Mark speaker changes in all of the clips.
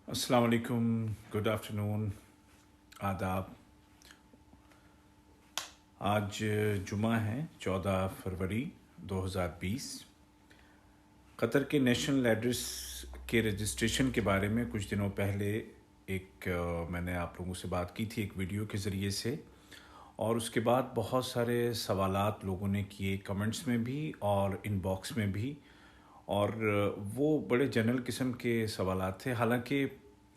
Speaker 1: अस्सलाम वालेकुम, good afternoon, आदाब। आज जुमा है 14 फरवरी 2020। कतर के नेशनल एड्रेस के रजिस्ट्रेशन के बारे में कुछ दिनों पहले मैंने आप लोगों से बात की थी एक वीडियो के ज़रिए से, और उसके बाद बहुत सारे सवालात लोगों ने किए कमेंट्स में भी और इनबॉक्स में भी, और वो बड़े जनरल किस्म के सवालात थे। हालांकि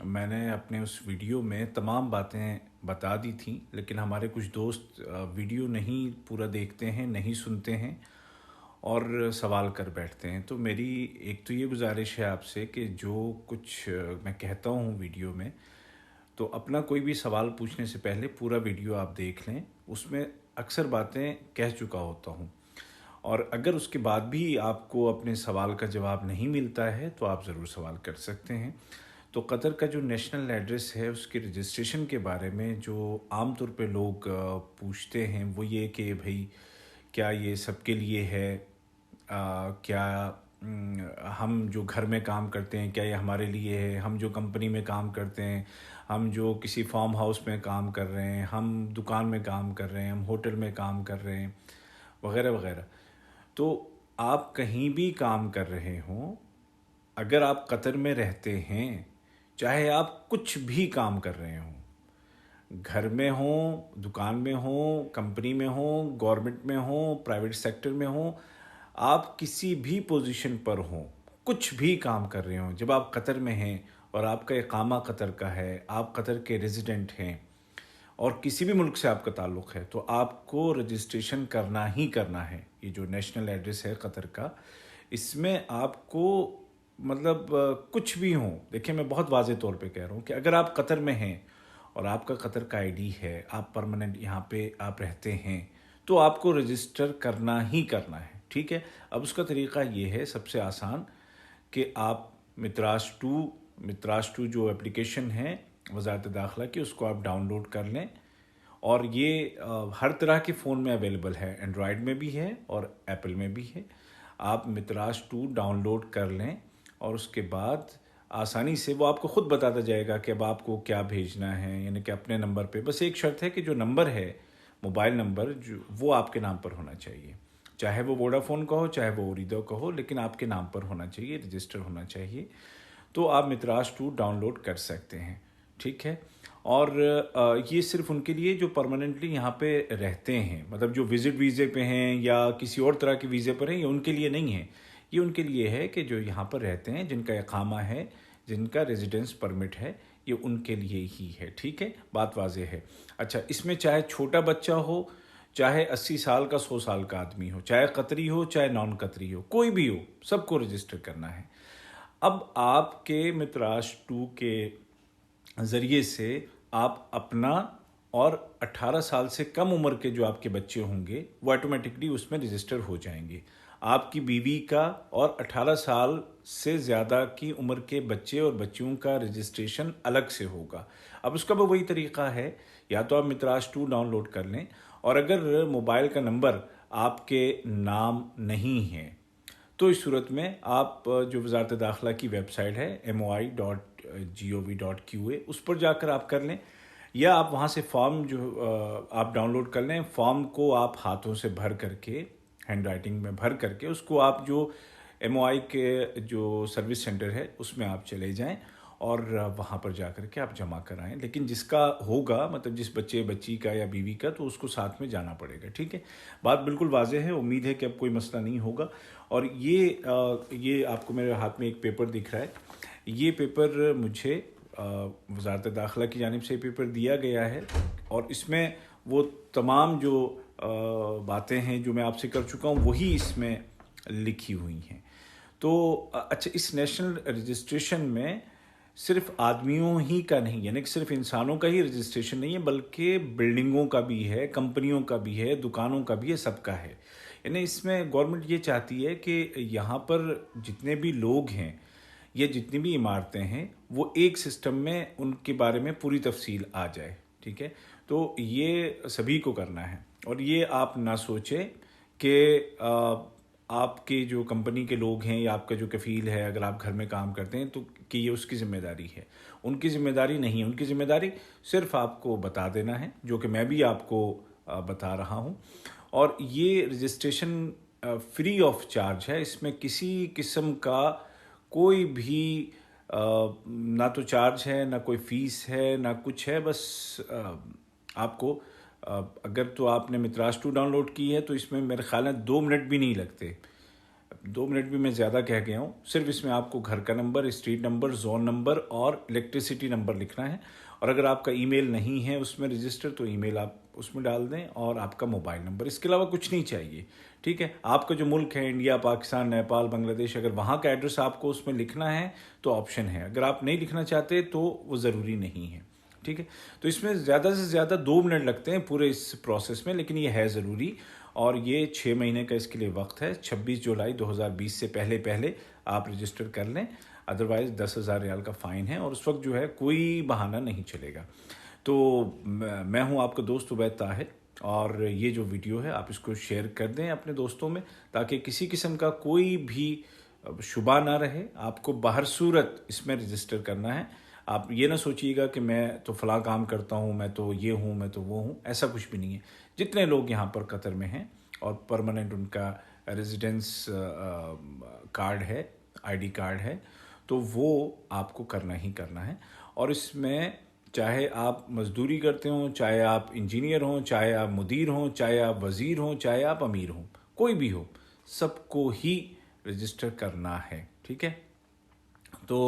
Speaker 1: मैंने अपने उस वीडियो में तमाम बातें बता दी थी, लेकिन हमारे कुछ दोस्त वीडियो नहीं पूरा देखते हैं, नहीं सुनते हैं और सवाल कर बैठते हैं। तो मेरी एक तो ये गुजारिश है आपसे कि जो कुछ मैं कहता हूँ वीडियो में, तो अपना कोई भी सवाल पूछने से पहले पूरा वीडियो आप देख लें। उसमें अक्सर बातें कह चुका होता हूँ, और अगर उसके बाद भी आपको अपने सवाल का जवाब नहीं मिलता है तो आप ज़रूर सवाल कर सकते हैं। तो कतर का जो नेशनल एड्रेस है उसके रजिस्ट्रेशन के बारे में जो आम तौर पे लोग पूछते हैं वो ये कि भाई क्या ये सबके लिए है, क्या हम जो घर में काम करते हैं क्या ये हमारे लिए है, हम जो कंपनी में काम करते हैं, हम जो किसी फार्म हाउस में काम कर रहे हैं, हम दुकान में काम कर रहे हैं, हम होटल में काम कर रहे हैं, वगैरह वगैरह। तो आप कहीं भी काम कर रहे हों, अगर आप कतर में रहते हैं, चाहे आप कुछ भी काम कर रहे हों, घर में हों, दुकान में हों, कंपनी में हों, गवर्नमेंट में हों, प्राइवेट सेक्टर में हों, आप किसी भी पोजीशन पर हों, कुछ भी काम कर रहे हों, जब आप कतर में हैं और आपका इकामा कतर का है, आप कतर के रेजिडेंट हैं और किसी भी मुल्क से आपका ताल्लुक़ है, तो आपको रजिस्ट्रेशन करना ही करना है। ये जो नेशनल एड्रेस है कतर का, इसमें आपको मतलब कुछ भी हो, देखिए मैं बहुत वाज़ेह तौर पे कह रहा हूँ कि अगर आप कतर में हैं और आपका कतर का आईडी है, आप परमानेंट यहाँ पे आप रहते हैं, तो आपको रजिस्टर करना ही करना है। ठीक है। अब उसका तरीक़ा ये है सबसे आसान कि आप मित्राज टू जो एप्लीकेशन है वज़ारत दाखिला की, उसको आप डाउनलोड कर लें, और ये हर तरह के फ़ोन में अवेलेबल है, एंड्रॉयड में भी है और एप्पल में भी है। आप मित्राज 2 डाउनलोड कर लें और उसके बाद आसानी से वो आपको ख़ुद बताता जाएगा कि अब आपको क्या भेजना है, यानी कि अपने नंबर पे। बस एक शर्त है कि जो नंबर है, मोबाइल नंबर, जो वो आपके नाम पर होना चाहिए, चाहे वो वोडाफोन का हो, चाहे वो ओरिदो का हो, लेकिन आपके नाम पर होना चाहिए, रजिस्टर होना चाहिए। तो आप मित्राज 2 डाउनलोड कर सकते हैं। ठीक है। और ये सिर्फ उनके लिए जो परमानेंटली यहाँ पे रहते हैं, मतलब जो विज़िट वीज़े पे हैं या किसी और तरह के वीज़े पर हैं, ये उनके लिए नहीं है। ये उनके लिए है कि जो यहाँ पर रहते हैं, जिनका इकामा है, जिनका रेजिडेंस परमिट है, ये उनके लिए ही है। ठीक है, बात वाज़ेह है। अच्छा, इसमें चाहे छोटा बच्चा हो, चाहे 80 साल का 100 साल का आदमी हो, चाहे कतरी हो चाहे नॉन कतरी हो, कोई भी हो, सबको रजिस्टर करना है। अब आपके मित्राज 2 के ज़रिए से आप अपना और 18 साल से कम उम्र के जो आपके बच्चे होंगे वो ऑटोमेटिकली उसमें रजिस्टर हो जाएंगे। आपकी बीवी का और 18 साल से ज़्यादा की उम्र के बच्चे और बच्चियों का रजिस्ट्रेशन अलग से होगा। अब उसका भी वही तरीक़ा है, या तो आप मित्राज 2 डाउनलोड कर लें, और अगर मोबाइल का नंबर आपके नाम नहीं है तो इस सूरत में आप जो वज़ारत दाखिला की वेबसाइट है moi.gov.qa, उस पर जाकर आप कर लें, या आप वहाँ से फॉर्म जो आप डाउनलोड कर लें, फॉर्म को आप हाथों से भर करके, हैंड राइटिंग में भर करके, उसको आप जो MOI के जो सर्विस सेंटर है उसमें आप चले जाएं और वहाँ पर जा कर के आप जमा कराएं। लेकिन जिसका होगा, मतलब जिस बच्चे बच्ची का या बीवी का, तो उसको साथ में जाना पड़ेगा। ठीक है, बात बिल्कुल वाज़ेह है। उम्मीद है कि अब कोई मसला नहीं होगा। और ये आपको मेरे हाथ में एक पेपर दिख रहा है, ये पेपर मुझे वज़ारत दाखिला की जानिब से पेपर दिया गया है, और इसमें वो तमाम जो बातें हैं जो मैं आपसे कर चुका हूँ वही इसमें लिखी हुई हैं। तो अच्छा, इस नेशनल रजिस्ट्रेशन में सिर्फ आदमियों ही का नहीं, यानी कि सिर्फ इंसानों का ही रजिस्ट्रेशन नहीं है, बल्कि बिल्डिंगों का भी है, कंपनियों का भी है, दुकानों का भी है, सबका है। यानी इसमें गवर्नमेंट ये चाहती है कि यहाँ पर जितने भी लोग हैं या जितनी भी इमारतें हैं, वो एक सिस्टम में उनके बारे में पूरी तफसील आ जाए। ठीक है, तो ये सभी को करना है, और ये आप ना सोचें कि آپ کے جو کمپنی کے لوگ ہیں یا آپ کا جو کفیل ہے اگر آپ گھر میں کام کرتے ہیں تو کہ یہ اس کی ذمہ داری ہے. ان کی ذمہ داری نہیں ہے. ان کی ذمہ داری صرف آپ کو بتا دینا ہے، جو کہ میں بھی آپ کو بتا رہا ہوں. اور یہ رجسٹریشن فری آف چارج ہے. اس میں کسی قسم کا کوئی بھی نہ تو چارج ہے، نہ کوئی فیس ہے، نہ کچھ ہے. بس آپ کو اگر تو آپ نے متراج 2 ڈاؤن لوڈ کی ہے تو اس میں میرے خیال ہے 2 منٹ بھی نہیں لگتے. 2 منٹ بھی میں زیادہ کہہ گیا ہوں. صرف اس میں آپ کو گھر کا number, street number, zone number اور الیکٹریسٹی نمبر لکھنا ہے. اور اگر آپ کا ای میل نہیں ہے اس میں رجسٹر تو ای میل آپ اس میں ڈال دیں اور آپ کا موبائل نمبر. اس کے علاوہ کچھ نہیں چاہیے. ٹھیک ہے. آپ کا جو ملک ہے انڈیا، پاکستان، نیپال، بنگلہ دیش، اگر وہاں کا ایڈریس آپ کو اس میں لکھنا ہے تو آپشن ہے. اگر آپ نہیں لکھنا چاہتے تو وہ ضروری نہیں ہے. ٹھیک ہے. تو اس میں زیادہ سے زیادہ 2 منٹ لگتے ہیں پورے اس پروسیس میں، لیکن یہ ہے ضروری. اور یہ 6 مہینے کا اس کے لیے وقت ہے. 26 جولائی 2020 سے پہلے آپ رجسٹر کر لیں، ادروائز 10,000 ریال کا فائن ہے اور اس وقت جو ہے کوئی بہانہ نہیں چلے گا. تو میں ہوں آپ کا دوست عبید طاہر، اور یہ جو ویڈیو ہے آپ اس کو شیئر کر دیں اپنے دوستوں میں تاکہ کسی قسم کا کوئی بھی شبہ نہ رہے. آپ کو بہر صورت اس میں رجسٹر کرنا ہے. آپ یہ نہ سوچیے گا کہ میں تو فلاں کام کرتا ہوں، میں تو یہ ہوں، میں تو وہ ہوں. ایسا کچھ بھی نہیں ہے. جتنے لوگ یہاں پر قطر میں ہیں اور پرماننٹ ان کا ریزیڈنس کارڈ ہے، آئی ڈی کارڈ ہے، تو وہ آپ کو کرنا ہی کرنا ہے. اور اس میں چاہے آپ مزدوری کرتے ہوں، چاہے آپ انجینئر ہوں، چاہے آپ مدیر ہوں، چاہے آپ وزیر ہوں، چاہے آپ امیر ہوں، کوئی بھی ہو، سب کو ہی رجسٹر کرنا ہے. ٹھیک ہے. تو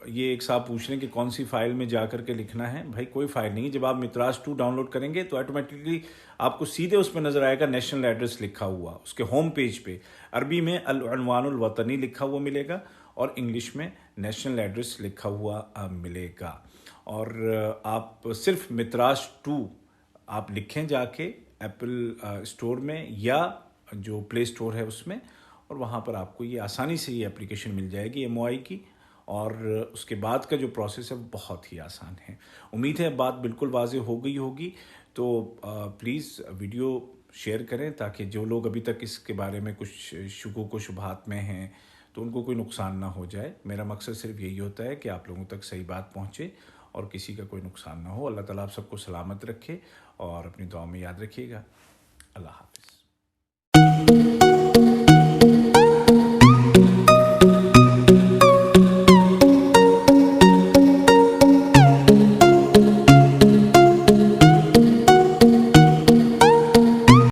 Speaker 1: یہ ایک صاحب پوچھ رہے ہیں کہ کون سی فائل میں جا کر کے لکھنا ہے. بھائی کوئی فائل نہیں. جب آپ متراج 2 ڈاؤن لوڈ کریں گے تو آٹومیٹکلی آپ کو سیدھے اس میں نظر آئے گا نیشنل ایڈریس لکھا ہوا اس کے ہوم پیج پہ. عربی میں العنوان الوطنی لکھا ہوا ملے گا اور انگلش میں نیشنل ایڈریس لکھا ہوا ملے گا. اور آپ صرف متراج 2 آپ لکھیں جا کے ایپل اسٹور میں یا جو پلے اسٹور ہے اس میں، اور وہاں پر آپ کو یہ آسانی سے یہ اپلیکیشن مل جائے گی MOI کی. اور اس کے بعد کا جو پروسیس ہے وہ بہت ہی آسان ہے. امید ہے بات بالکل واضح ہو گئی ہوگی. تو پلیز ویڈیو شیئر کریں تاکہ جو لوگ ابھی تک اس کے بارے میں کچھ شکوک و شبہات میں ہیں تو ان کو کوئی نقصان نہ ہو جائے. میرا مقصد صرف یہی ہوتا ہے کہ آپ لوگوں تک صحیح بات پہنچے اور کسی کا کوئی نقصان نہ ہو. اللہ تعالیٰ آپ سب کو سلامت رکھے اور اپنی دعا میں یاد رکھیے گا. اللہ حافظ.